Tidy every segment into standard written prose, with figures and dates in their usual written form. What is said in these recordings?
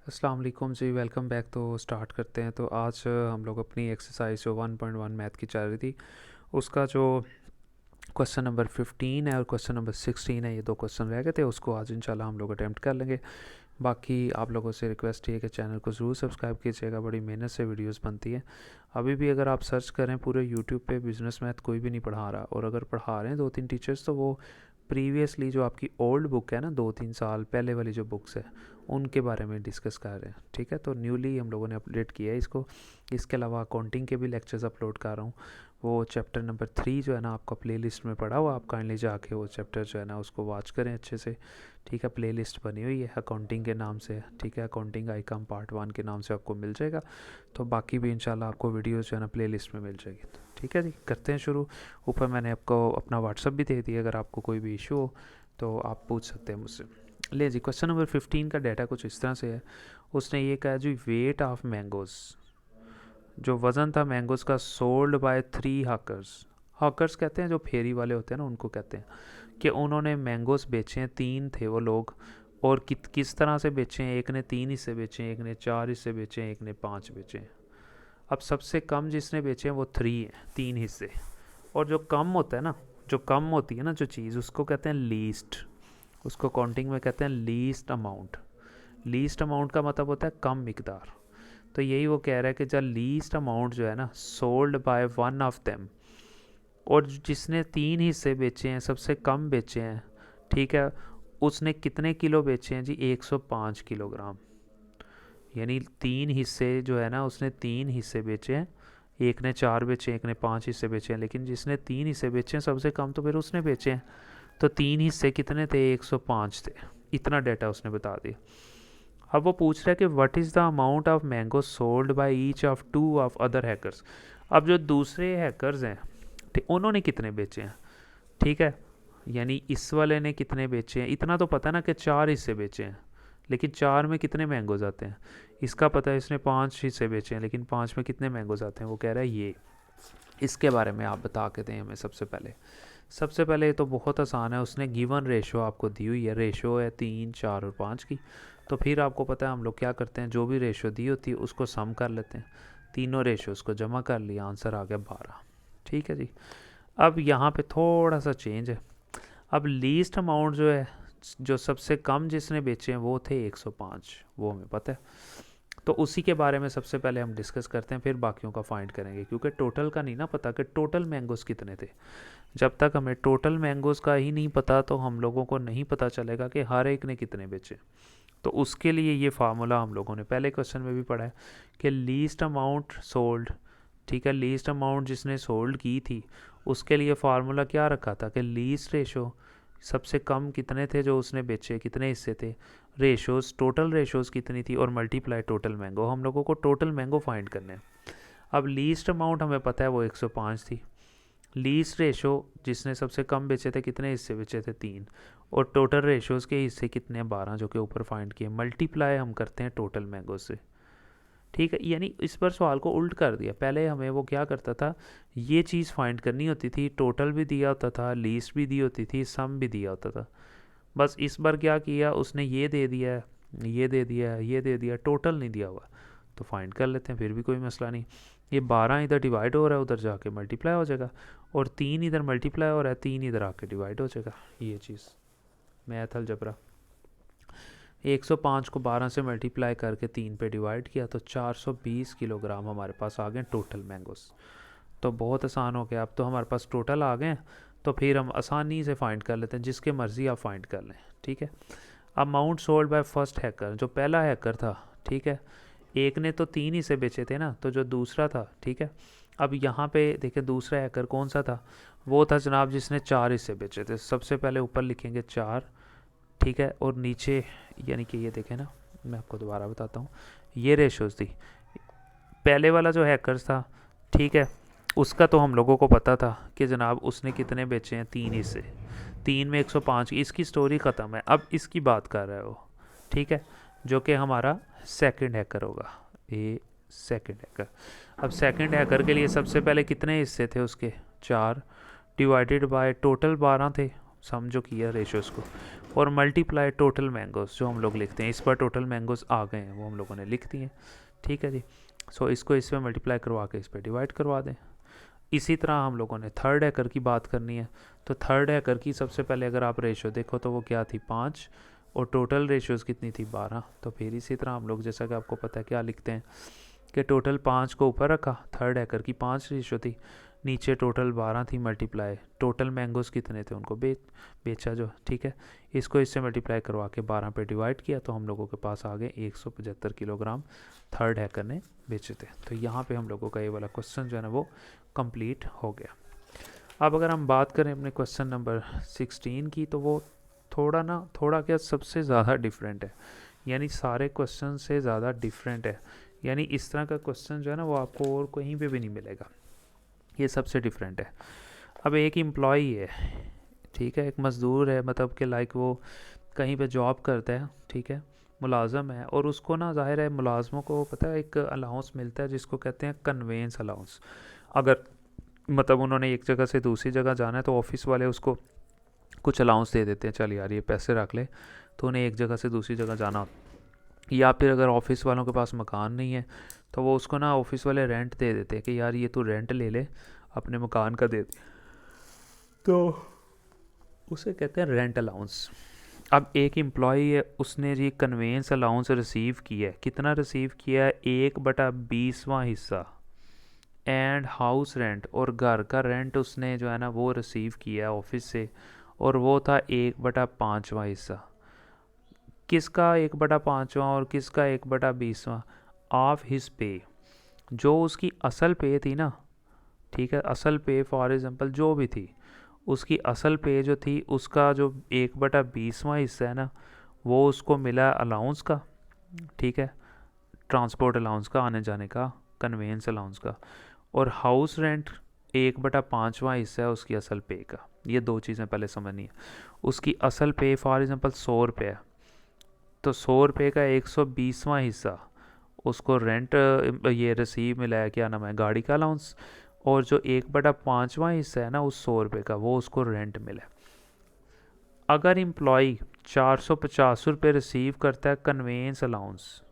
अस्सलाम वालेकुम जी, welcome back. तो स्टार्ट करते हैं। तो आज हम लोग अपनी एक्सरसाइज जो 1.1 मैथ की चल रही थी उसका जो क्वेश्चन नंबर 15 है और क्वेश्चन नंबर 16 है, ये दो क्वेश्चन रह गए थे, उसको आज इंशाल्लाह हम लोग अटैम्प्ट कर लेंगे। बाकी आप लोगों से रिक्वेस्ट है कि चैनल को ज़रूर सब्सक्राइब कीजिएगा, बड़ी मेहनत से वीडियोस बनती है। अभी भी अगर आप सर्च करें पूरे यूट्यूब पे बिज़नेस मैथ कोई भी नहीं पढ़ा रहा, और अगर पढ़ा रहे हैं दो तीन टीचर्स तो वो प्रीवियसली जो आपकी ओल्ड बुक है ना, 2-3 साल पहले वाली जो बुक्स है उनके बारे में डिस्कस कर रहे हैं। ठीक है, तो न्यूली हम लोगों ने अपडेट किया है इसको। इसके अलावा अकाउंटिंग के भी लेक्चर्स अपलोड कर रहा हूँ। वो चैप्टर नंबर 3 जो है ना आपका प्लेलिस्ट में पड़ा हुआ, आप काइंडली जाके वो चैप्टर जो है ना उसको वॉच करें अच्छे से। ठीक है, प्लेलिस्ट बनी हुई है अकाउंटिंग के नाम से। ठीक है, अकाउंटिंग आईकॉम पार्ट 1 के नाम से आपको मिल जाएगा। तो बाकी भी इंशाल्लाह आपको वीडियोस जो है ना प्लेलिस्ट में मिल जाएगी। तो ठीक है जी, करते हैं शुरू। ऊपर मैंने आपको अपना व्हाट्सअप भी दे दिया, अगर आपको कोई भी इशू हो तो आप पूछ सकते हैं मुझसे। ले जी, क्वेश्चन नंबर 15 का डाटा कुछ इस तरह से है। उसने ये कहा जी, वेट ऑफ मैंगोज़, जो वज़न था मैंगोज़ का, सोल्ड बाय 3 हॉकर्स। हॉकर्स कहते हैं जो फेरी वाले होते हैं ना, उनको कहते हैं। कि उन्होंने मैंगोज़ बेचे हैं, 3 थे वो लोग। और किस तरह से बेचे हैं? एक ने 3 हिस्से बेचे हैं, एक ने 4 हिस्से बेचे हैं, एक ने 5 बेचे हैं। अब सबसे कम जिसने बेचे हैं वो 3 है, 3 हिस्से। और जो कम होता है ना, जो कम होती है ना जो चीज़, उसको कहते हैं लीस्ट। उसको काउंटिंग में कहते हैं लीस्ट अमाउंट। लीस्ट अमाउंट का मतलब होता है कम मिकदार। तो यही वो कह रहा है कि जब लीस्ट अमाउंट जो है ना sold by one of them, और जिसने 3 हिस्से बेचे हैं, सबसे कम बेचे हैं, ठीक है, उसने कितने किलो बेचे हैं जी? 105 किलोग्राम। यानी 3 हिस्से जो है ना, उसने 3 हिस्से बेचे हैं। एक ने 4 बेचे, एक ने 5 हिस्से बेचे हैं, लेकिन जिसने 3 हिस्से बेचे हैं सबसे कम, तो फिर उसने बेचे हैं। तो 3 हिस्से कितने थे? 105 थे। इतना डाटा उसने बता दिया। अब वो पूछ रहा है कि what is the amount of mango sold by each of 2 of other hackers. अब जो दूसरे हैकर्स हैं, उन्होंने कितने बेचे हैं? ठीक है, यानी इस वाले ने कितने बेचे हैं इतना तो पता ना कि 4 हिस्से बेचे हैं, लेकिन 4 में कितने मैंगोज आते हैं? इसका पता है, इसने 5 हिस्से बेचे हैं, लेकिन 5 में कितने मैंगोज आते हैं? वो कह रहा है ये। इसके बारे में आप बता के दें हमें। सबसे पहले ये तो बहुत आसान है, उसने गिवन रेशो आपको दी हुई है। रेशो है 3, 4 और 5 की। तो फिर आपको पता है हम लोग क्या करते हैं, जो भी रेशो दी होती है उसको सम कर लेते हैं। तीनों रेशो उसको जमा कर लिया, आंसर आ गया 12। ठीक है जी। अब यहाँ पे थोड़ा सा चेंज है। अब लीस्ट अमाउंट जो है, जो सबसे कम जिसने बेचे हैं वो थे 105, वो हमें पता है। तो उसी के बारे में सबसे पहले हम डिस्कस करते हैं, फिर बाकियों का फाइंड करेंगे, क्योंकि टोटल का नहीं ना पता कि टोटल मैंगोस कितने थे। जब तक हमें टोटल मैंगोस का ही नहीं पता तो हम लोगों को नहीं पता चलेगा कि हर एक ने कितने बेचे। तो उसके लिए ये फार्मूला हम लोगों ने पहले क्वेश्चन में भी पढ़ा है कि लीस्ट अमाउंट सोल्ड। ठीक है, लीस्ट अमाउंट जिसने सोल्ड की थी उसके लिए फार्मूला क्या रखा था कि लीस्ट रेशो, सबसे कम कितने थे जो उसने बेचे, कितने हिस्से थे, रेशोज़, टोटल रेशोज़ कितनी थी, और मल्टीप्लाई टोटल मैंगो। हम लोगों को टोटल मैंगो फाइंड करने हैं। अब लीस्ट अमाउंट हमें पता है वो 105 थी। लीस्ट रेशो, जिसने सबसे कम बेचे थे, कितने हिस्से बेचे थे? 3। और टोटल रेशोज़ के हिस्से कितने हैं? 12, जो कि ऊपर फाइंड किए। मल्टीप्लाई हम करते हैं टोटल मैंगो से। ठीक है, यानी इस बार सवाल को उल्ट कर दिया। पहले हमें वो क्या करता था, ये चीज़ फाइंड करनी होती थी, टोटल भी दिया होता था, लीस्ट भी दी होती थी, सम भी दिया होता था। बस इस बार क्या किया उसने, ये दे दिया है, ये दे दिया है, ये दे दिया, टोटल नहीं दिया हुआ। तो फाइंड कर लेते हैं, फिर भी कोई मसला नहीं। ये 12 इधर डिवाइड हो रहा है, उधर जाके मल्टीप्लाई हो जाएगा। और 3 इधर मल्टीप्लाई हो रहा है, 3 इधर आके डिवाइड हो जाएगा। ये चीज़ मैथ अलजबरा। 105 को 12 से मल्टीप्लाई करके 3 पे डिवाइड किया तो 420 किलोग्राम हमारे पास आ गए टोटल मैंगोस। तो बहुत आसान हो गया, अब तो हमारे पास टोटल आ गए। तो फिर हम आसानी से फाइंड कर लेते हैं, जिसके मर्ज़ी आप फाइंड कर लें। ठीक है, amount sold by first hacker, जो पहला हैकर था, ठीक है, एक ने तो 3 हिस्से बेचे थे ना, तो जो दूसरा था, ठीक है, अब यहाँ पे देखें दूसरा हैकर कौन सा था? वो था जनाब जिसने 4 हिस्से बेचे थे। सबसे पहले ऊपर लिखेंगे 4, ठीक है, और नीचे, यानी कि ये देखें ना, मैं आपको दोबारा बताता हूँ, ये रेशोज़ थी। पहले वाला जो हैकर था, ठीक है, उसका तो हम लोगों को पता था कि जनाब उसने कितने बेचे हैं? 3 हिस्से। 3 में 105, इसकी स्टोरी ख़त्म है। अब इसकी बात कर रहा है वो, ठीक है, जो कि हमारा सेकंड हैकर होगा। ये सेकंड हैकर। अब सेकंड हैकर के लिए सबसे पहले कितने हिस्से थे उसके? 4, डिवाइडेड बाय टोटल 12 थे। सम जो किया रेशियोज़ को, और मल्टीप्लाई टोटल मैंगोज़ जो हम लोग लिखते हैं, इस पर टोटल मैंगोज़ आ गए हैं वो हम लोगों ने लिख दिए। ठीक है जी। सो इसको इस पर मल्टीप्लाई करवा के इस पर डिवाइड करवा दें। इसी तरह हम लोगों ने थर्ड एकड़ की बात करनी है। तो थर्ड एकड़ की सबसे पहले अगर आप रेशियो देखो तो वो क्या थी 5, और टोटल रेशियोज़ कितनी थी 12। तो फिर इसी तरह हम लोग जैसा कि आपको पता है क्या लिखते हैं कि टोटल 5 को ऊपर रखा, थर्ड एकड़ की 5 रेशियो थी, नीचे टोटल 12 थी, मल्टीप्लाई टोटल मैंगोज़ कितने थे उनको बेचा जो। ठीक है, इसको इससे मल्टीप्लाई करवा के 12 पे डिवाइड किया तो हम लोगों के पास आ गए 175 किलोग्राम थर्ड हैकर ने बेचे थे। तो यहाँ पे हम लोगों का ये वाला क्वेश्चन जो है ना वो कंप्लीट हो गया। अब अगर हम बात करें अपने क्वेश्चन नंबर 16 की, तो वो थोड़ा क्या सबसे ज़्यादा डिफरेंट है, यानी सारे क्वेश्चन से ज़्यादा डिफरेंट है। यानी इस तरह का क्वेश्चन जो है ना वो आपको और कहीं पे भी नहीं मिलेगा, ये सबसे डिफरेंट है। अब एक एम्प्लॉई है, ठीक है, एक मज़दूर है, मतलब कि लाइक वो कहीं पे जॉब करता है, ठीक है, मुलाजम है, और उसको ना जाहिर है मुलाजमों को पता है एक अलाउंस मिलता है जिसको कहते हैं कन्वेंस अलाउंस। अगर मतलब उन्होंने एक जगह से दूसरी जगह जाना है तो ऑफिस वाले उसको कुछ अलाउंस दे देते हैं, चल यार ये पैसे रख ले, तो उन्हें एक जगह से दूसरी जगह जाना। या फिर अगर ऑफिस वालों के पास मकान नहीं है तो वो उसको ना ऑफिस वाले रेंट दे देते हैं कि यार ये तू रेंट ले ले, अपने मकान का दे दे, तो उसे कहते हैं रेंट अलाउंस। अब एक एम्प्लॉई है, उसने जी कन्वेंस अलाउंस रिसीव किया है, कितना रिसीव किया है 1/20वां हिस्सा, एंड हाउस रेंट और घर का रेंट उसने जो है ना वो रिसीव किया ऑफिस से, और वो था 1/5वां हिस्सा। किसका 1/5वां और किसका 1/20वां? ऑफ हिज पे, जो उसकी असल पे थी ना, ठीक है, असल पे फॉर एग्जांपल जो भी थी, उसकी असल पे जो थी उसका जो 1/20वां हिस्सा है ना वो उसको मिला अलाउंस का, ठीक है, ट्रांसपोर्ट अलाउंस का, आने जाने का, कन्वेंस अलाउंस का, और हाउस रेंट 1/5वां हिस्सा है उसकी असल पे का। ये दो चीज़ें पहले समझनी है। उसकी असल पे फॉर एग्जांपल 100 रुपये है, तो 100 रुपये का 120वां हिस्सा उसको रेंट ये रिसीव मिला है, क्या नाम है, गाड़ी का अलाउंस, और जो 1/5वां हिस्सा है ना उस 100 रुपये का वो उसको रेंट मिला। अगर एम्प्लॉई 450 रुपये रिसीव करता है कन्वेंस अलाउंस,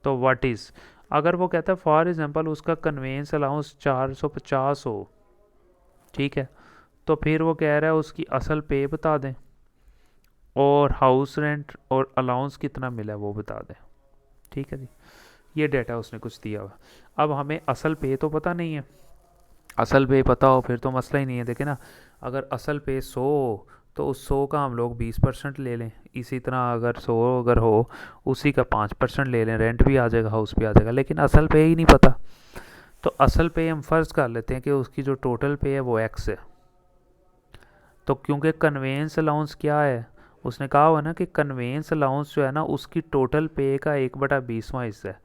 तो व्हाट इज़, अगर वो कहता है फॉर एग्जांपल उसका कन्वेंस अलाउंस 450 हो, ठीक है, तो फिर वो कह रहा है उसकी असल पे बता दें और हाउस रेंट और अलाउंस कितना मिला है वो बता दें। ठीक है जी, ये डेटा उसने कुछ दिया हुआ। अब हमें असल पे तो पता नहीं है, असल पे पता हो फिर तो मसला ही नहीं है। देखे ना, अगर असल पे 100 हो तो उस 100 का हम लोग 20% ले लें, इसी तरह अगर 100 अगर हो उसी का 5% ले लें, रेंट भी आ जाएगा, हाउस भी आ जाएगा, लेकिन असल पे ही नहीं पता। तो असल पे हम फ़र्ज़ कर लेते हैं कि उसकी जो टोटल पे है वो एक्स है। तो क्योंकि कन्वेंस अलाउंस क्या है, उसने कहा हुआ ना कि कन्वेंस अलाउंस जो है ना उसकी टोटल पे का 1/20वां हिस्सा है,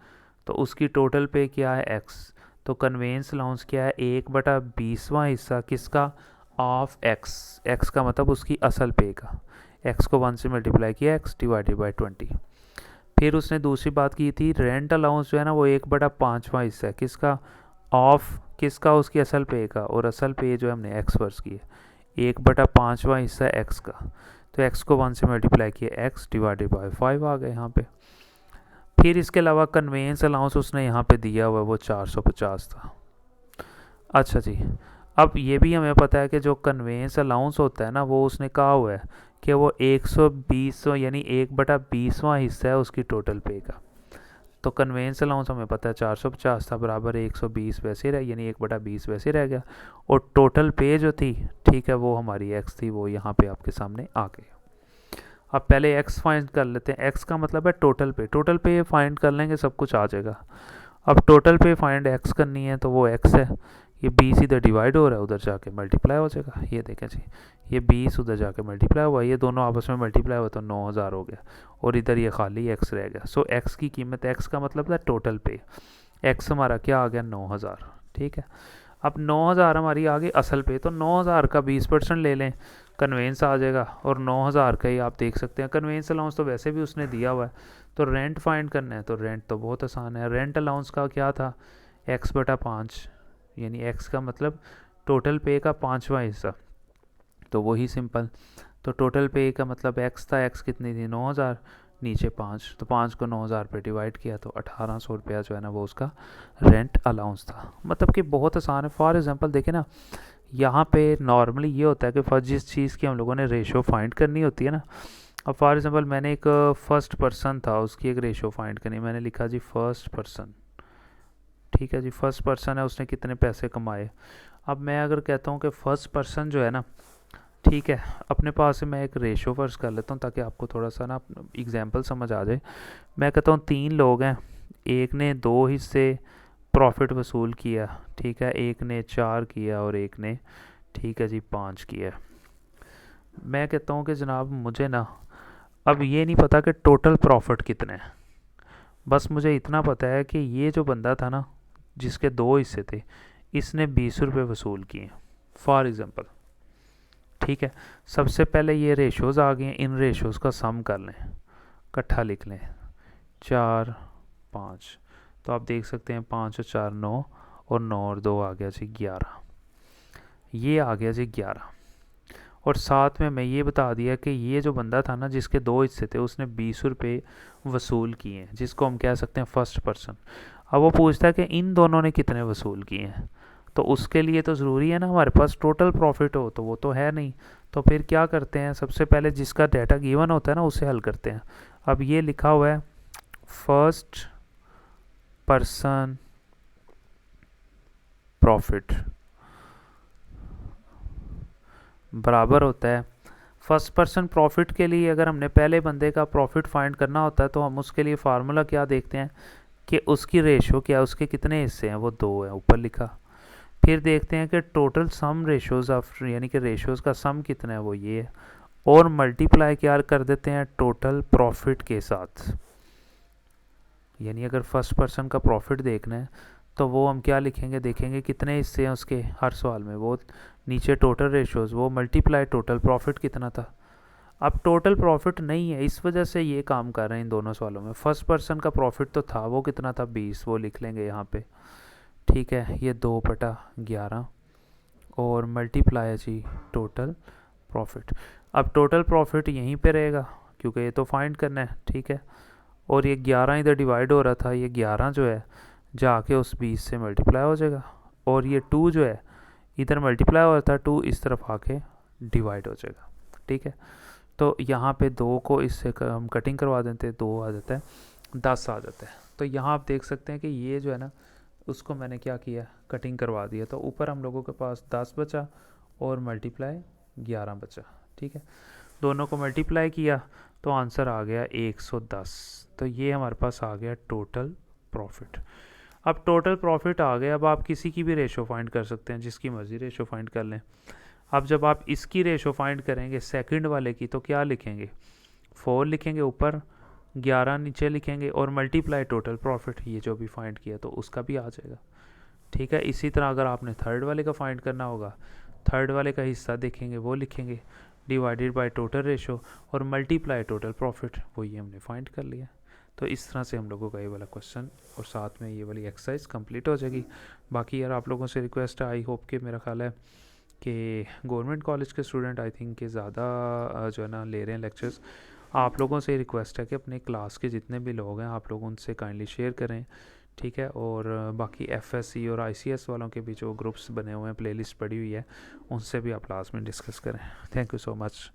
तो उसकी टोटल पे क्या है एक्स, तो कन्वेंस अलाउंस क्या है 1/20वां हिस्सा किसका, ऑफ एक्स। एक्स का मतलब उसकी असल पे का, एक्स को 1 से मल्टीप्लाई किया, एक्स डिवाइडेड बाई 20। फिर उसने दूसरी बात की थी रेंट अलाउंस जो है ना वो 1/5वां हिस्सा है किसका, ऑफ किसका, उसकी असल पे का, और असल पे जो है हमने एक्स वर्स की है, 1/5वां हिस्सा एक्स का, तो एक्स को 1 से मल्टीप्लाई किया, एक्स डिवाइडेड बाई 5 आ गए यहाँ पे। फिर इसके अलावा कन्वेंस अलाउंस उसने यहाँ पे दिया हुआ है वो 450 था। अच्छा जी, अब ये भी हमें पता है कि जो कन्वेंस अलाउंस होता है ना वो उसने कहा हुआ है कि वो 120 यानी 1/20वां हिस्सा है उसकी टोटल पे का। तो कन्वेंस अलाउंस हमें पता है 450 था, बराबर 120 वैसे रह, यानी 1/20 वैसे रह गया, और टोटल पे जो थी, ठीक है, वो हमारी एक्स थी, वो यहाँ पे आपके सामने आ गई। अब पहले एक्स फाइंड कर लेते हैं, एक्स का मतलब है टोटल पे, टोटल पे फाइंड कर लेंगे सब कुछ आ जाएगा। अब टोटल पे फाइंड एक्स करनी है तो वो एक्स है, ये 20 इधर डिवाइड हो रहा है, उधर जाके मल्टीप्लाई हो जाएगा, ये देखें जी, ये 20 उधर जाके मल्टीप्लाई हुआ, ये दोनों आपस में मल्टीप्लाई हुआ तो 9000 हो गया, और इधर ये खाली एक्स रह गया। सो एक्स की कीमत, एक्स का मतलब था टोटल पे, एक्स हमारा क्या आ गया 9000। ठीक है, अब 9000 हमारी आ गई असल पे, तो 9000 का 20% ले लें, कन्वेंस आ जाएगा, और 9000 का ही आप देख सकते हैं कन्वेंस अलाउंस तो वैसे भी उसने दिया हुआ है। तो रेंट फाइंड करना है, तो रेंट तो बहुत आसान है, रेंट अलाउंस का क्या था x/5, यानी x का मतलब टोटल पे का 5वां हिस्सा, तो वही सिंपल। तो टोटल पे का मतलब एक्स था, एक्स कितनी थी 9,000, नीचे 5, तो 5 को 9,000 पे डिवाइड किया तो 1,800 रुपया जो है ना वो उसका रेंट अलाउंस था। मतलब कि बहुत आसान है। फॉर एग्जांपल देखें ना, यहाँ पे नॉर्मली ये होता है कि फर्स्ट जिस चीज़ की हम लोगों ने रेशो फाइंड करनी होती है ना, अब फॉर एग्जांपल मैंने एक फर्स्ट पर्सन था, उसकी एक रेशो फाइंड करनी, मैंने लिखा जी फर्स्ट पर्सन, ठीक है जी, फर्स्ट पर्सन है, उसने कितने पैसे कमाए। अब मैं अगर कहता हूँ कि फर्स्ट पर्सन जो है ना, ठीक है, अपने पास से मैं एक रेशो फर्स्ट कर लेता हूँ ताकि आपको थोड़ा सा ना एग्जांपल समझ आ जाए। मैं कहता हूँ 3 लोग हैं, एक ने 2 हिस्से प्रॉफिट वसूल किया, ठीक है, एक ने 4 किया और एक ने, ठीक है जी, 5 किया। मैं कहता हूँ कि जनाब मुझे ना अब ये नहीं पता कि टोटल प्रॉफिट कितने हैं, बस मुझे इतना पता है कि ये जो बंदा था ना जिसके 2 हिस्से थे, इसने 20 रुपये वसूल किए फॉर एग्ज़ाम्पल, ठीक है। सबसे पहले ये रेशोज़ आ गए हैं, इन रेशोज़ का सम कर लें, इकट्ठा लिख लें, 4 5, तो आप देख सकते हैं 5 और 4 9, और 9 और 2 आ गया जी 11, ये आ गया जी 11। और साथ में मैं ये बता दिया कि ये जो बंदा था ना जिसके 2 हिस्से थे, उसने 20 रुपये वसूल किए हैं, जिसको हम कह सकते हैं फर्स्ट पर्सन। अब वो पूछता है कि इन दोनों ने कितने वसूल किए हैं, तो उसके लिए तो ज़रूरी है ना हमारे पास टोटल प्रॉफिट हो, तो वो तो है नहीं। तो फिर क्या करते हैं, सबसे पहले जिसका डाटा गिवन होता है ना उसे हल करते हैं। अब ये लिखा हुआ है फर्स्ट पर्सन प्रॉफिट बराबर होता है, फर्स्ट पर्सन प्रॉफिट के लिए अगर हमने पहले बंदे का प्रॉफिट फाइंड करना होता है तो हम उसके लिए फार्मूला क्या देखते हैं कि उसकी रेशो क्या है, उसके कितने हिस्से हैं, वो 2 है, ऊपर लिखा। फिर देखते हैं कि टोटल सम रेशोज़ ऑफ, यानी कि रेशोज़ का सम कितना है, वो ये है, और मल्टीप्लाई क्या कर देते हैं टोटल प्रॉफिट के साथ। यानी अगर फर्स्ट पर्सन का प्रॉफिट देखना है तो वो हम क्या लिखेंगे, देखेंगे कितने हिस्से हैं उसके हर सवाल में, वो नीचे टोटल रेशोज़, वो मल्टीप्लाई टोटल प्रॉफिट कितना था। अब टोटल प्रॉफिट नहीं है, इस वजह से ये काम कर रहे हैं इन दोनों सवालों में। फर्स्ट पर्सन का प्रॉफिट तो था, वो कितना था 20, वो लिख लेंगे यहाँ पे, ठीक है, ये 2/11 और मल्टीप्लाई है जी टोटल प्रॉफिट। अब टोटल प्रॉफिट यहीं पे रहेगा क्योंकि ये तो फाइंड करना है, ठीक है। और ये 11 इधर डिवाइड हो रहा था, ये 11 जो है जाके उस 20 से मल्टीप्लाई हो जाएगा, और ये 2 जो है इधर मल्टीप्लाई हो रहा था, 2 इस तरफ आके डिवाइड हो जाएगा, ठीक है। तो यहाँ पे 2 को इससे हम कटिंग करवा देते हैं, 2 आ जाता है, 10 आ जाता है। तो यहाँ आप देख सकते हैं कि ये जो है ना उसको मैंने क्या किया, कटिंग करवा दिया, तो ऊपर हम लोगों के पास 10 बचा और मल्टीप्लाई 11 बचा, ठीक है। दोनों को मल्टीप्लाई किया तो आंसर आ गया 110। तो ये हमारे पास आ गया टोटल प्रॉफिट। अब टोटल प्रॉफिट आ गया, अब आप किसी की भी रेशो फाइंड कर सकते हैं, जिसकी मर्ज़ी रेशो फाइंड कर लें। अब जब आप इसकी रेशो फाइंड करेंगे सेकंड वाले की, तो क्या लिखेंगे, 4 लिखेंगे ऊपर, 11 नीचे लिखेंगे और मल्टीप्लाई टोटल प्रॉफिट, ये जो भी फाइंड किया तो उसका भी आ जाएगा, ठीक है। इसी तरह अगर आपने थर्ड वाले का फाइंड करना होगा, थर्ड वाले का हिस्सा देखेंगे, वो लिखेंगे डिवाइडेड बाय टोटल रेशो और मल्टीप्लाई टोटल प्रॉफिट, वो ये हमने फाइंड कर लिया। तो इस तरह से हम लोगों का ये वाला क्वेश्चन और साथ में ये वाली एक्सरसाइज कंप्लीट हो जाएगी। बाकी यार आप लोगों से रिक्वेस्ट है, आई होप कि मेरा ख्याल है कि गवर्नमेंट कॉलेज के स्टूडेंट आई थिंक के ज़्यादा जो है ना ले रहे हैं लेक्चर्स। आप लोगों से रिक्वेस्ट है कि अपने क्लास के जितने भी लोग हैं आप लोग उनसे काइंडली शेयर करें, ठीक है। और बाकी एफएससी और आईसीएस वालों के भी जो ग्रुप्स बने हुए हैं, प्लेलिस्ट पड़ी हुई है, उनसे भी आप लास्ट में डिस्कस करें। Thank you so much.